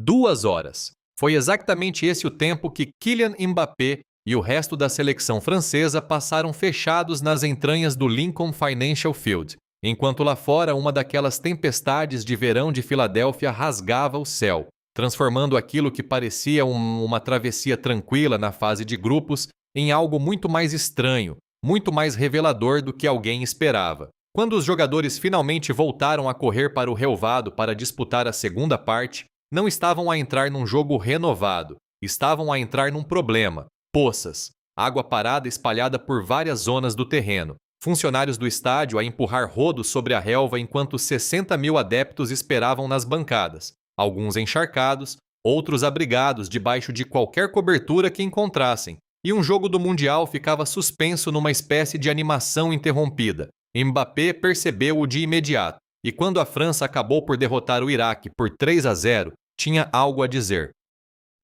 2 horas. Foi exatamente esse o tempo que Kylian Mbappé e o resto da seleção francesa passaram fechados nas entranhas do Lincoln Financial Field, enquanto lá fora uma daquelas tempestades de verão de Filadélfia rasgava o céu, transformando aquilo que parecia uma travessia tranquila na fase de grupos em algo muito mais estranho, muito mais revelador do que alguém esperava. Quando os jogadores finalmente voltaram a correr para o relvado para disputar a segunda parte, não estavam a entrar num jogo renovado, estavam a entrar num problema: poças, água parada espalhada por várias zonas do terreno, funcionários do estádio a empurrar rodos sobre a relva enquanto 60 mil adeptos esperavam nas bancadas, alguns encharcados, outros abrigados debaixo de qualquer cobertura que encontrassem, e um jogo do Mundial ficava suspenso numa espécie de animação interrompida. Mbappé percebeu-o de imediato, e quando a França acabou por derrotar o Iraque por 3-0, tinha algo a dizer.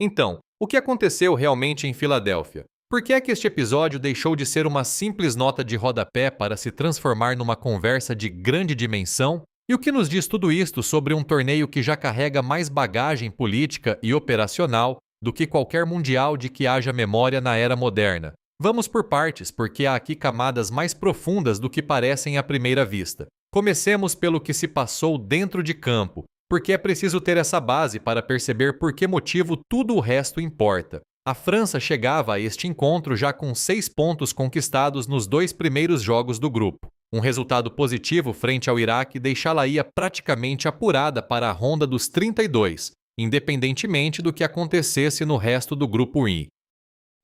Então, o que aconteceu realmente em Filadélfia? Por que é que este episódio deixou de ser uma simples nota de rodapé para se transformar numa conversa de grande dimensão? E o que nos diz tudo isto sobre um torneio que já carrega mais bagagem política e operacional do que qualquer mundial de que haja memória na era moderna? Vamos por partes, porque há aqui camadas mais profundas do que parecem à primeira vista. Comecemos pelo que se passou dentro de campo, porque é preciso ter essa base para perceber por que motivo tudo o resto importa. A França chegava a este encontro já com 6 pontos conquistados nos 2 primeiros jogos do grupo. Um resultado positivo frente ao Iraque deixá-la-ia praticamente apurada para a ronda dos 32, independentemente do que acontecesse no resto do grupo I.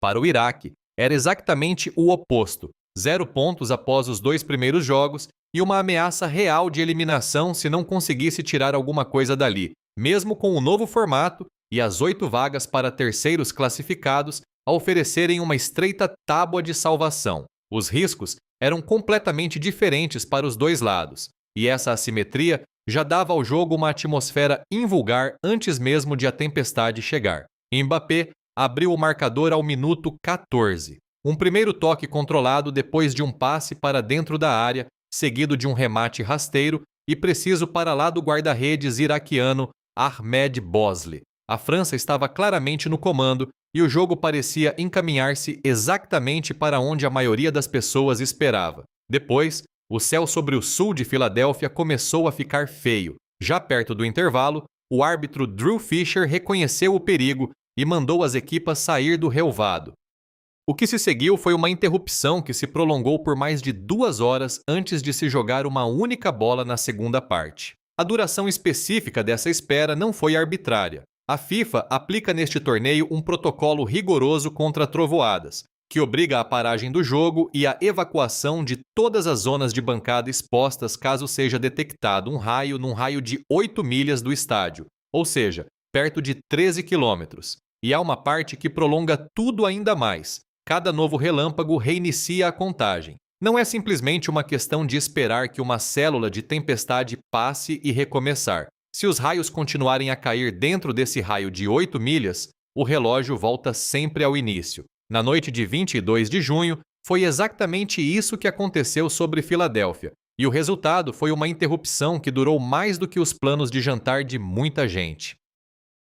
Para o Iraque, era exatamente o oposto: 0 pontos após os 2 primeiros jogos e uma ameaça real de eliminação se não conseguisse tirar alguma coisa dali, mesmo com o novo formato e as 8 vagas para terceiros classificados a oferecerem uma estreita tábua de salvação. Os riscos eram completamente diferentes para os dois lados, e essa assimetria já dava ao jogo uma atmosfera invulgar antes mesmo de a tempestade chegar. Mbappé abriu o marcador ao minuto 14. Um primeiro toque controlado depois de um passe para dentro da área, seguido de um remate rasteiro e preciso para lá do guarda-redes iraquiano Ahmed Bosley. A França estava claramente no comando e o jogo parecia encaminhar-se exatamente para onde a maioria das pessoas esperava. Depois, o céu sobre o sul de Filadélfia começou a ficar feio. Já perto do intervalo, o árbitro Drew Fisher reconheceu o perigo e mandou as equipas sair do relvado. O que se seguiu foi uma interrupção que se prolongou por mais de 2 horas antes de se jogar uma única bola na segunda parte. A duração específica dessa espera não foi arbitrária. A FIFA aplica neste torneio um protocolo rigoroso contra trovoadas, que obriga a paragem do jogo e a evacuação de todas as zonas de bancada expostas caso seja detectado um raio num raio de 8 milhas do estádio, ou seja, perto de 13 quilômetros. E há uma parte que prolonga tudo ainda mais. Cada novo relâmpago reinicia a contagem. Não é simplesmente uma questão de esperar que uma célula de tempestade passe e recomeçar. Se os raios continuarem a cair dentro desse raio de 8 milhas, o relógio volta sempre ao início. Na noite de 22 de junho, foi exatamente isso que aconteceu sobre Filadélfia, e o resultado foi uma interrupção que durou mais do que os planos de jantar de muita gente.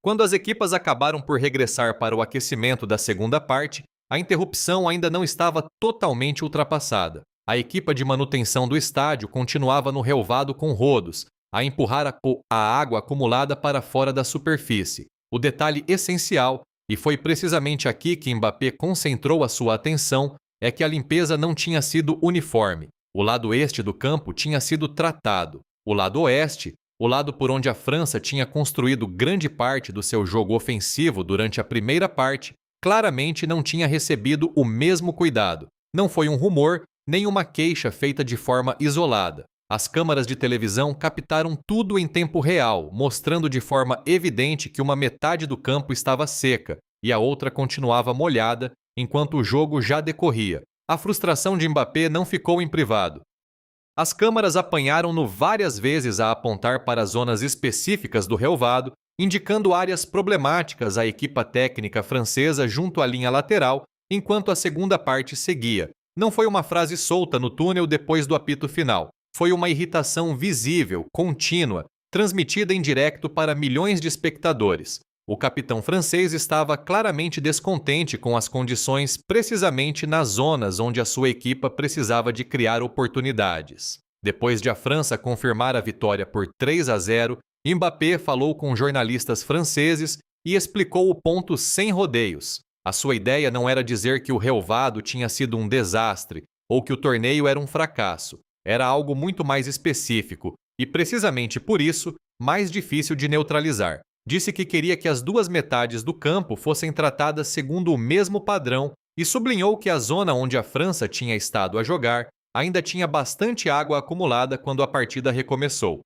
Quando as equipas acabaram por regressar para o aquecimento da segunda parte, a interrupção ainda não estava totalmente ultrapassada. A equipa de manutenção do estádio continuava no relvado com rodos, a empurrar a água acumulada para fora da superfície. O detalhe essencial, e foi precisamente aqui que Mbappé concentrou a sua atenção, é que a limpeza não tinha sido uniforme. O lado este do campo tinha sido tratado. O lado oeste, o lado por onde a França tinha construído grande parte do seu jogo ofensivo durante a primeira parte, claramente não tinha recebido o mesmo cuidado. Não foi um rumor, nem uma queixa feita de forma isolada. As câmaras de televisão captaram tudo em tempo real, mostrando de forma evidente que uma metade do campo estava seca e a outra continuava molhada enquanto o jogo já decorria. A frustração de Mbappé não ficou em privado. As câmaras apanharam-no várias vezes a apontar para zonas específicas do relvado, indicando áreas problemáticas à equipa técnica francesa junto à linha lateral, enquanto a segunda parte seguia. Não foi uma frase solta no túnel depois do apito final. Foi uma irritação visível, contínua, transmitida em direto para milhões de espectadores. O capitão francês estava claramente descontente com as condições precisamente nas zonas onde a sua equipa precisava de criar oportunidades. Depois de a França confirmar a vitória por 3-0, Mbappé falou com jornalistas franceses e explicou o ponto sem rodeios. A sua ideia não era dizer que o relvado tinha sido um desastre ou que o torneio era um fracasso. Era algo muito mais específico e, precisamente por isso, mais difícil de neutralizar. Disse que queria que as duas metades do campo fossem tratadas segundo o mesmo padrão e sublinhou que a zona onde a França tinha estado a jogar ainda tinha bastante água acumulada quando a partida recomeçou.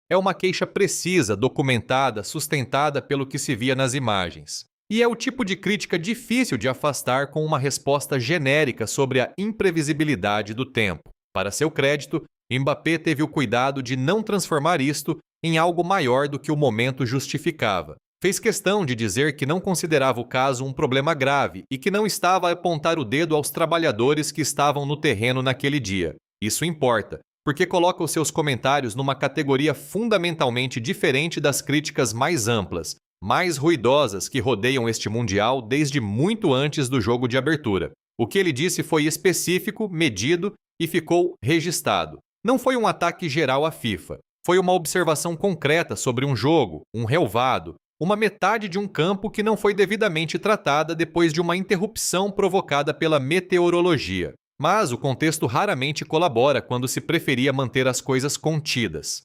É uma queixa precisa, documentada, sustentada pelo que se via nas imagens. E é o tipo de crítica difícil de afastar com uma resposta genérica sobre a imprevisibilidade do tempo. Para seu crédito, Mbappé teve o cuidado de não transformar isto em algo maior do que o momento justificava. Fez questão de dizer que não considerava o caso um problema grave e que não estava a apontar o dedo aos trabalhadores que estavam no terreno naquele dia. Isso importa, porque coloca os seus comentários numa categoria fundamentalmente diferente das críticas mais amplas, mais ruidosas que rodeiam este Mundial desde muito antes do jogo de abertura. O que ele disse foi específico, medido e ficou registrado. Não foi um ataque geral à FIFA. Foi uma observação concreta sobre um jogo, um relvado, uma metade de um campo que não foi devidamente tratada depois de uma interrupção provocada pela meteorologia. Mas o contexto raramente colabora quando se preferia manter as coisas contidas.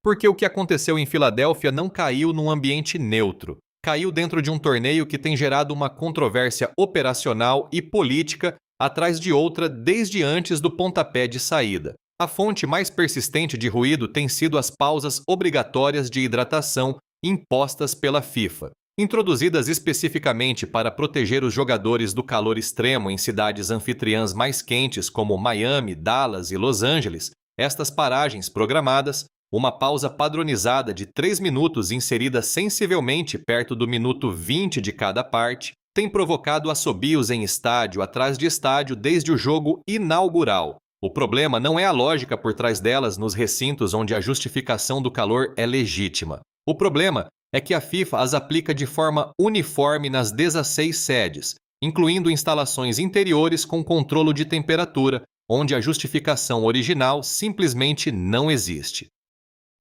Porque o que aconteceu em Filadélfia não caiu num ambiente neutro. Caiu dentro de um torneio que tem gerado uma controvérsia operacional e política atrás de outra desde antes do pontapé de saída. A fonte mais persistente de ruído tem sido as pausas obrigatórias de hidratação impostas pela FIFA. Introduzidas especificamente para proteger os jogadores do calor extremo em cidades anfitriãs mais quentes como Miami, Dallas e Los Angeles, estas paragens programadas, uma pausa padronizada de 3 minutos inserida sensivelmente perto do minuto 20 de cada parte, tem provocado assobios em estádio atrás de estádio desde o jogo inaugural. O problema não é a lógica por trás delas nos recintos onde a justificação do calor é legítima. O problema é que a FIFA as aplica de forma uniforme nas 16 sedes, incluindo instalações interiores com controle de temperatura, onde a justificação original simplesmente não existe.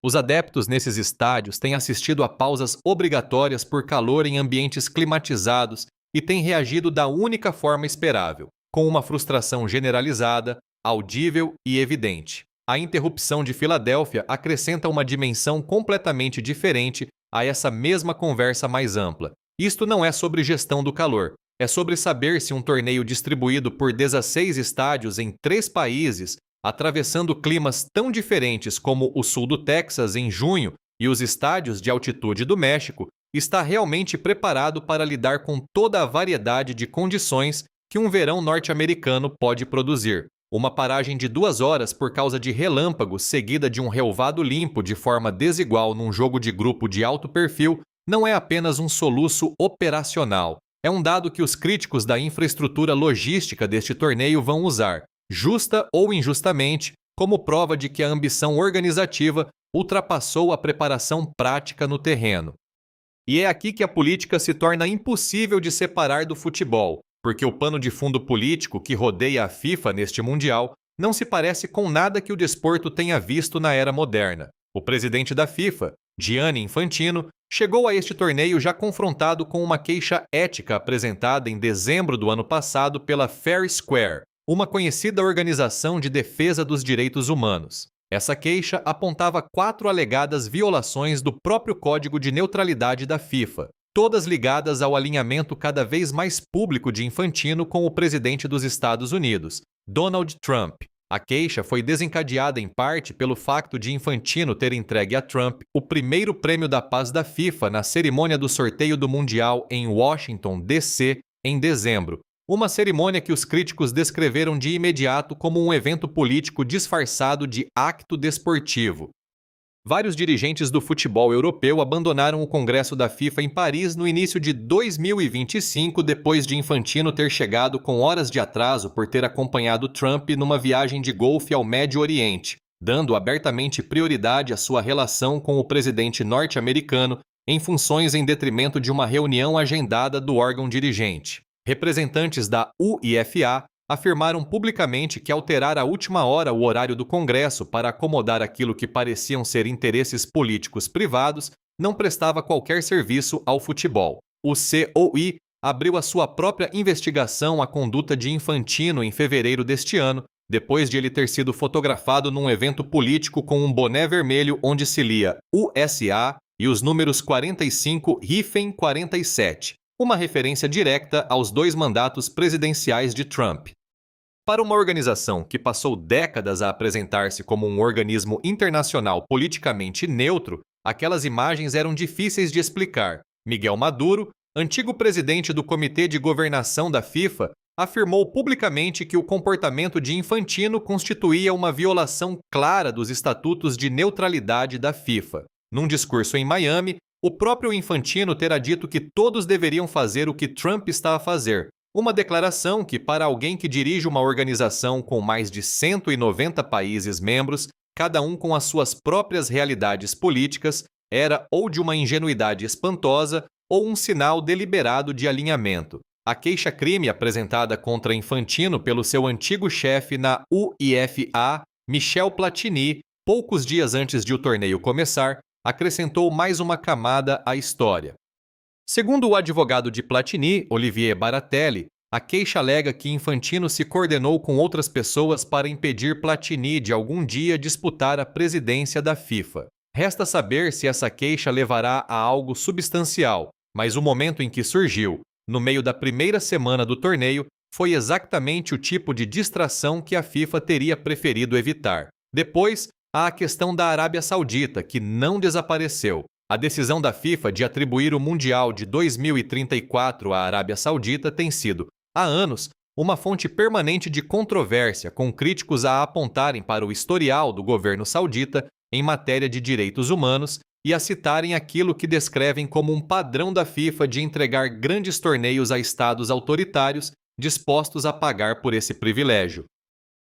Os adeptos nesses estádios têm assistido a pausas obrigatórias por calor em ambientes climatizados e têm reagido da única forma esperável, com uma frustração generalizada, audível e evidente. A interrupção de Filadélfia acrescenta uma dimensão completamente diferente a essa mesma conversa mais ampla. Isto não é sobre gestão do calor, é sobre saber se um torneio distribuído por 16 estádios em 3 países, atravessando climas tão diferentes como o sul do Texas em junho e os estádios de altitude do México, está realmente preparado para lidar com toda a variedade de condições que um verão norte-americano pode produzir. Uma paragem de 2 horas por causa de relâmpagos seguida de um relvado limpo de forma desigual num jogo de grupo de alto perfil não é apenas um soluço operacional. É um dado que os críticos da infraestrutura logística deste torneio vão usar, justa ou injustamente, como prova de que a ambição organizativa ultrapassou a preparação prática no terreno. E é aqui que a política se torna impossível de separar do futebol, porque o pano de fundo político que rodeia a FIFA neste Mundial não se parece com nada que o desporto tenha visto na era moderna. O presidente da FIFA, Gianni Infantino, chegou a este torneio já confrontado com uma queixa ética apresentada em dezembro do ano passado pela Fair Square, uma conhecida organização de defesa dos direitos humanos. Essa queixa apontava 4 alegadas violações do próprio Código de Neutralidade da FIFA, todas ligadas ao alinhamento cada vez mais público de Infantino com o presidente dos Estados Unidos, Donald Trump. A queixa foi desencadeada em parte pelo facto de Infantino ter entregue a Trump o primeiro prêmio da paz da FIFA na cerimônia do sorteio do Mundial em Washington, D.C., em dezembro, uma cerimônia que os críticos descreveram de imediato como um evento político disfarçado de acto desportivo. Vários dirigentes do futebol europeu abandonaram o Congresso da FIFA em Paris no início de 2025, depois de Infantino ter chegado com horas de atraso por ter acompanhado Trump numa viagem de golfe ao Médio Oriente, dando abertamente prioridade à sua relação com o presidente norte-americano em funções em detrimento de uma reunião agendada do órgão dirigente. Representantes da UEFA afirmaram publicamente que alterar à última hora o horário do Congresso para acomodar aquilo que pareciam ser interesses políticos privados não prestava qualquer serviço ao futebol. O COI abriu a sua própria investigação à conduta de Infantino em fevereiro deste ano, depois de ele ter sido fotografado num evento político com um boné vermelho onde se lia USA e os números 45-47, uma referência direta aos 2 mandatos presidenciais de Trump. Para uma organização que passou décadas a apresentar-se como um organismo internacional politicamente neutro, aquelas imagens eram difíceis de explicar. Miguel Maduro, antigo presidente do Comitê de Governação da FIFA, afirmou publicamente que o comportamento de Infantino constituía uma violação clara dos estatutos de neutralidade da FIFA. Num discurso em Miami, o próprio Infantino terá dito que todos deveriam fazer o que Trump está a fazer. Uma declaração que, para alguém que dirige uma organização com mais de 190 países membros, cada um com as suas próprias realidades políticas, era ou de uma ingenuidade espantosa ou um sinal deliberado de alinhamento. A queixa-crime apresentada contra Infantino pelo seu antigo chefe na UEFA, Michel Platini, poucos dias antes de o torneio começar, acrescentou mais uma camada à história. Segundo o advogado de Platini, Olivier Baratelli, a queixa alega que Infantino se coordenou com outras pessoas para impedir Platini de algum dia disputar a presidência da FIFA. Resta saber se essa queixa levará a algo substancial, mas o momento em que surgiu, no meio da primeira semana do torneio, foi exatamente o tipo de distração que a FIFA teria preferido evitar. Depois, há a questão da Arábia Saudita, que não desapareceu. A decisão da FIFA de atribuir o Mundial de 2034 à Arábia Saudita tem sido, há anos, uma fonte permanente de controvérsia, com críticos a apontarem para o historial do governo saudita em matéria de direitos humanos e a citarem aquilo que descrevem como um padrão da FIFA de entregar grandes torneios a estados autoritários dispostos a pagar por esse privilégio.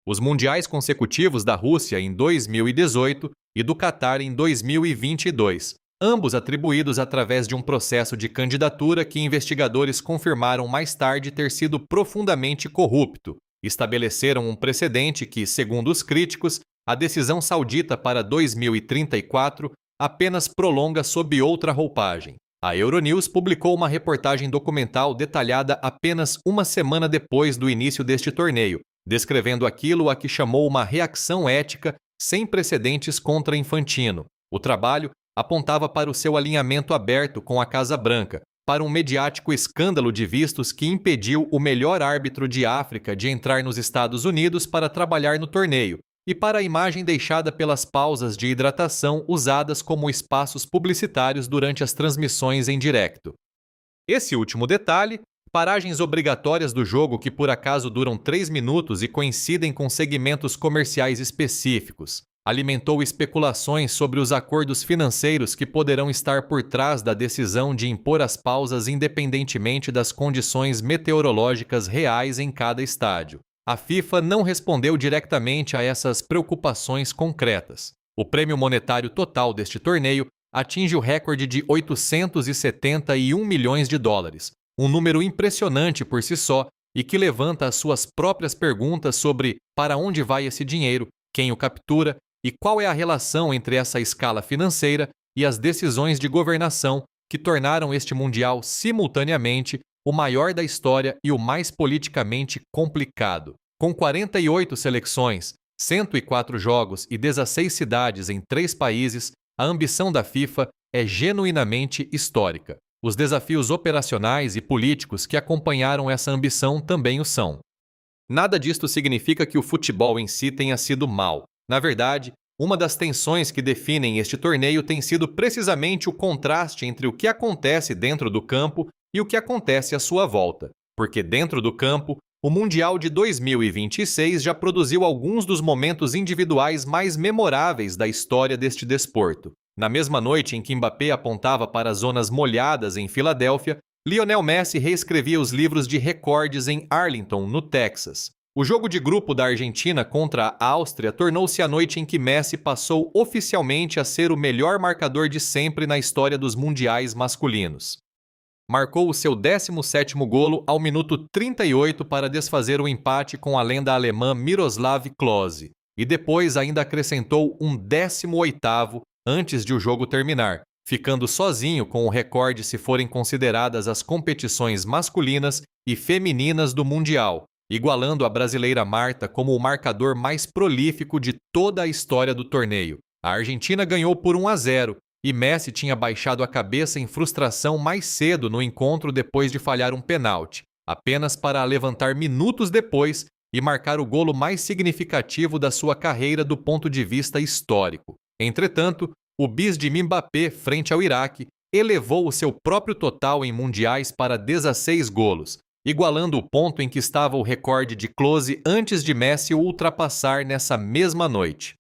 Os mundiais consecutivos da Rússia em 2018 e do Catar em 2022, ambos atribuídos através de um processo de candidatura que investigadores confirmaram mais tarde ter sido profundamente corrupto, estabeleceram um precedente que, segundo os críticos, a decisão saudita para 2034 apenas prolonga sob outra roupagem. A Euronews publicou uma reportagem documental detalhada apenas uma semana depois do início deste torneio, descrevendo aquilo a que chamou uma reação ética sem precedentes contra Infantino. O trabalho apontava para o seu alinhamento aberto com a Casa Branca, para um mediático escândalo de vistos que impediu o melhor árbitro de África de entrar nos Estados Unidos para trabalhar no torneio, e para a imagem deixada pelas pausas de hidratação usadas como espaços publicitários durante as transmissões em direto. Esse último detalhe, paragens obrigatórias do jogo que por acaso duram 3 minutos e coincidem com segmentos comerciais específicos, alimentou especulações sobre os acordos financeiros que poderão estar por trás da decisão de impor as pausas independentemente das condições meteorológicas reais em cada estádio. A FIFA não respondeu diretamente a essas preocupações concretas. O prêmio monetário total deste torneio atinge o recorde de 871 milhões de dólares, um número impressionante por si só e que levanta as suas próprias perguntas sobre para onde vai esse dinheiro, quem o captura e qual é a relação entre essa escala financeira e as decisões de governação que tornaram este Mundial simultaneamente o maior da história e o mais politicamente complicado. Com 48 seleções, 104 jogos e 16 cidades em 3 países, a ambição da FIFA é genuinamente histórica. Os desafios operacionais e políticos que acompanharam essa ambição também o são. Nada disto significa que o futebol em si tenha sido mau. Na verdade, uma das tensões que definem este torneio tem sido precisamente o contraste entre o que acontece dentro do campo e o que acontece à sua volta. Porque dentro do campo, o Mundial de 2026 já produziu alguns dos momentos individuais mais memoráveis da história deste desporto. Na mesma noite em que Mbappé apontava para as zonas molhadas em Filadélfia, Lionel Messi reescrevia os livros de recordes em Arlington, no Texas. O jogo de grupo da Argentina contra a Áustria tornou-se a noite em que Messi passou oficialmente a ser o melhor marcador de sempre na história dos mundiais masculinos. Marcou o seu 17º golo ao minuto 38 para desfazer o empate com a lenda alemã Miroslav Klose, e depois ainda acrescentou um 18º antes de o jogo terminar, ficando sozinho com o recorde se forem consideradas as competições masculinas e femininas do Mundial, igualando a brasileira Marta como o marcador mais prolífico de toda a história do torneio. A Argentina ganhou por 1-0, e Messi tinha baixado a cabeça em frustração mais cedo no encontro depois de falhar um pênalti, apenas para a levantar minutos depois e marcar o golo mais significativo da sua carreira do ponto de vista histórico. Entretanto, o bis de Mbappé frente ao Iraque elevou o seu próprio total em mundiais para 16 golos, igualando o ponto em que estava o recorde de Klose antes de Messi o ultrapassar nessa mesma noite.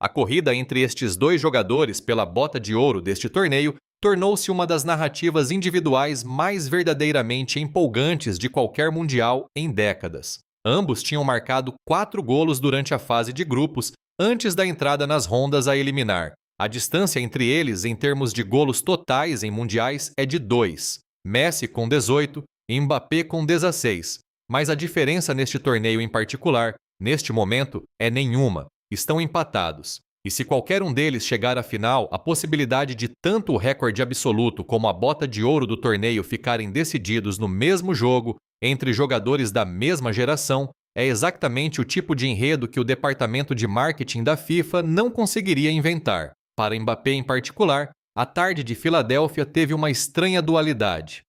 A corrida entre estes dois jogadores pela bota de ouro deste torneio tornou-se uma das narrativas individuais mais verdadeiramente empolgantes de qualquer mundial em décadas. Ambos tinham marcado 4 golos durante a fase de grupos antes da entrada nas rondas a eliminar. A distância entre eles em termos de golos totais em mundiais é de 2, Messi com 18 e Mbappé com 16. Mas a diferença neste torneio em particular, neste momento, é nenhuma. Estão empatados. E se qualquer um deles chegar à final, a possibilidade de tanto o recorde absoluto como a bota de ouro do torneio ficarem decididos no mesmo jogo entre jogadores da mesma geração é exatamente o tipo de enredo que o departamento de marketing da FIFA não conseguiria inventar. Para Mbappé em particular, a tarde de Filadélfia teve uma estranha dualidade.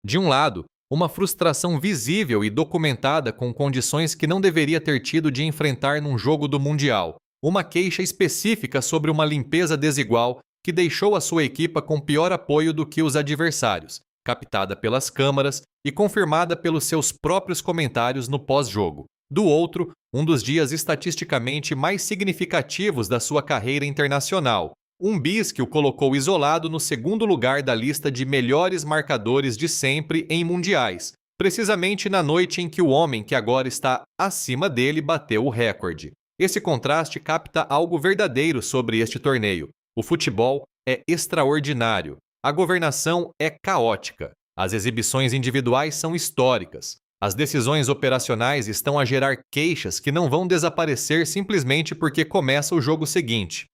De um lado, uma frustração visível e documentada com condições que não deveria ter tido de enfrentar num jogo do Mundial, uma queixa específica sobre uma limpeza desigual que deixou a sua equipa com pior apoio do que os adversários, captada pelas câmaras e confirmada pelos seus próprios comentários no pós-jogo. Do outro, um dos dias estatisticamente mais significativos da sua carreira internacional, um bis que o colocou isolado no segundo lugar da lista de melhores marcadores de sempre em mundiais, precisamente na noite em que o homem que agora está acima dele bateu o recorde. Esse contraste capta algo verdadeiro sobre este torneio. O futebol é extraordinário, a governação é caótica, as exibições individuais são históricas, as decisões operacionais estão a gerar queixas que não vão desaparecer simplesmente porque começa o jogo seguinte.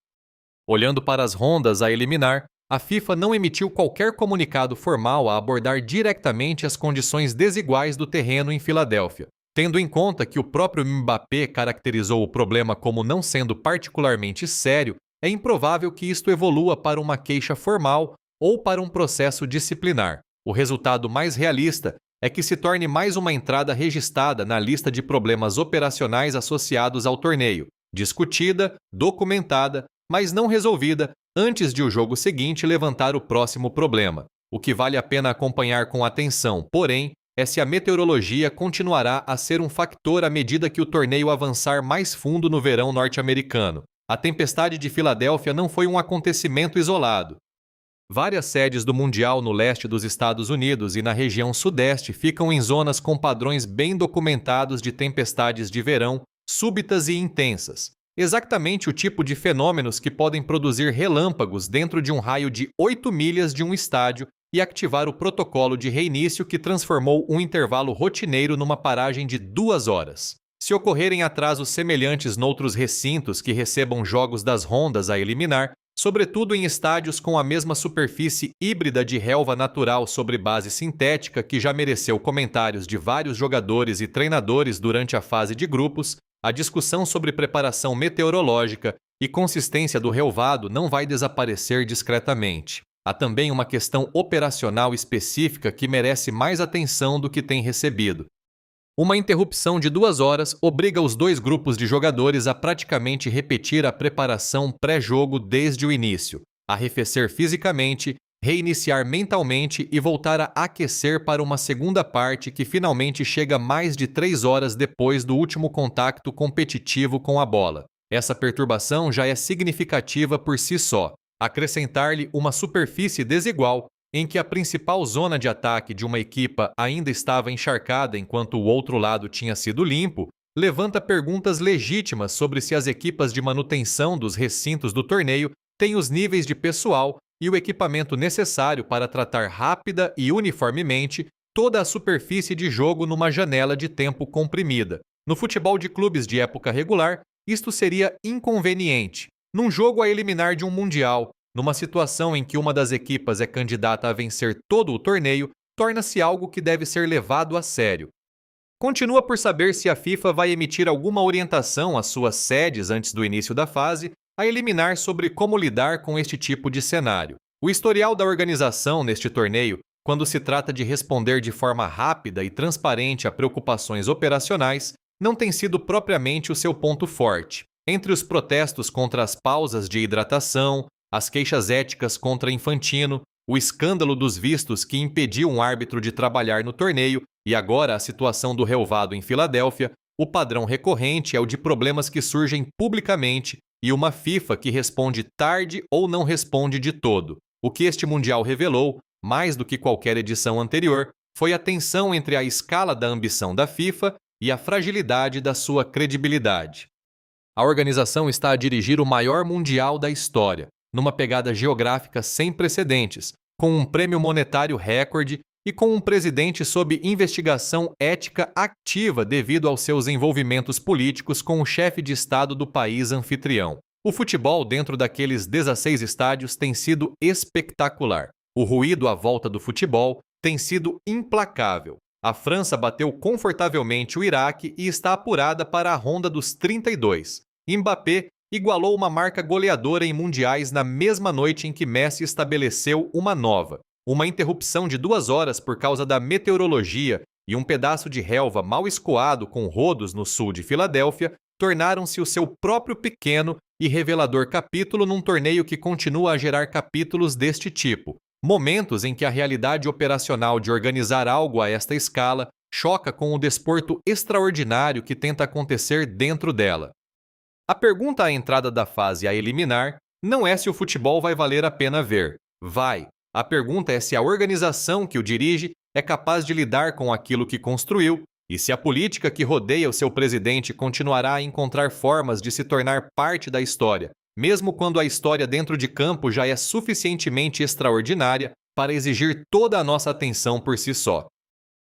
Olhando para as rondas a eliminar, a FIFA não emitiu qualquer comunicado formal a abordar diretamente as condições desiguais do terreno em Filadélfia. Tendo em conta que o próprio Mbappé caracterizou o problema como não sendo particularmente sério, é improvável que isto evolua para uma queixa formal ou para um processo disciplinar. O resultado mais realista é que se torne mais uma entrada registrada na lista de problemas operacionais associados ao torneio, discutida, documentada, mas não resolvida antes de o jogo seguinte levantar o próximo problema. O que vale a pena acompanhar com atenção, porém, é se a meteorologia continuará a ser um fator à medida que o torneio avançar mais fundo no verão norte-americano. A tempestade de Filadélfia não foi um acontecimento isolado. Várias sedes do Mundial no leste dos Estados Unidos e na região sudeste ficam em zonas com padrões bem documentados de tempestades de verão, súbitas e intensas. Exatamente o tipo de fenômenos que podem produzir relâmpagos dentro de um raio de 8 milhas de um estádio e ativar o protocolo de reinício que transformou um intervalo rotineiro numa paragem de 2 horas. Se ocorrerem atrasos semelhantes noutros recintos que recebam jogos das rondas a eliminar, sobretudo em estádios com a mesma superfície híbrida de relva natural sobre base sintética que já mereceu comentários de vários jogadores e treinadores durante a fase de grupos, a discussão sobre preparação meteorológica e consistência do relvado não vai desaparecer discretamente. Há também uma questão operacional específica que merece mais atenção do que tem recebido. Uma interrupção de 2 horas obriga os dois grupos de jogadores a praticamente repetir a preparação pré-jogo desde o início, arrefecer fisicamente, reiniciar mentalmente e voltar a aquecer para uma segunda parte que finalmente chega mais de 3 horas depois do último contato competitivo com a bola. Essa perturbação já é significativa por si só. Acrescentar-lhe uma superfície desigual em que a principal zona de ataque de uma equipa ainda estava encharcada enquanto o outro lado tinha sido limpo, levanta perguntas legítimas sobre se as equipas de manutenção dos recintos do torneio têm os níveis de pessoal e o equipamento necessário para tratar rápida e uniformemente toda a superfície de jogo numa janela de tempo comprimida. No futebol de clubes de época regular, isto seria inconveniente. Num jogo a eliminar de um mundial, numa situação em que uma das equipas é candidata a vencer todo o torneio, torna-se algo que deve ser levado a sério. Continua por saber se a FIFA vai emitir alguma orientação às suas sedes antes do início da fase a eliminar sobre como lidar com este tipo de cenário. O historial da organização neste torneio, quando se trata de responder de forma rápida e transparente a preocupações operacionais, não tem sido propriamente o seu ponto forte. Entre os protestos contra as pausas de hidratação, as queixas éticas contra Infantino, o escândalo dos vistos que impediu um árbitro de trabalhar no torneio e agora a situação do relvado em Filadélfia, o padrão recorrente é o de problemas que surgem publicamente e uma FIFA que responde tarde ou não responde de todo. O que este Mundial revelou, mais do que qualquer edição anterior, foi a tensão entre a escala da ambição da FIFA e a fragilidade da sua credibilidade. A organização está a dirigir o maior Mundial da história, numa pegada geográfica sem precedentes, com um prêmio monetário recorde e com um presidente sob investigação ética ativa devido aos seus envolvimentos políticos com o chefe de Estado do país anfitrião. O futebol dentro daqueles 16 estádios tem sido espetacular. O ruído à volta do futebol tem sido implacável. A França bateu confortavelmente o Iraque e está apurada para a ronda dos 32. Mbappé igualou uma marca goleadora em mundiais na mesma noite em que Messi estabeleceu uma nova. Uma interrupção de 2 horas por causa da meteorologia e um pedaço de relva mal escoado com rodos no sul de Filadélfia tornaram-se o seu próprio pequeno e revelador capítulo num torneio que continua a gerar capítulos deste tipo. Momentos em que a realidade operacional de organizar algo a esta escala choca com o desporto extraordinário que tenta acontecer dentro dela. A pergunta à entrada da fase a eliminar não é se o futebol vai valer a pena ver. Vai. A pergunta é se a organização que o dirige é capaz de lidar com aquilo que construiu e se a política que rodeia o seu presidente continuará a encontrar formas de se tornar parte da história, mesmo quando a história dentro de campo já é suficientemente extraordinária para exigir toda a nossa atenção por si só.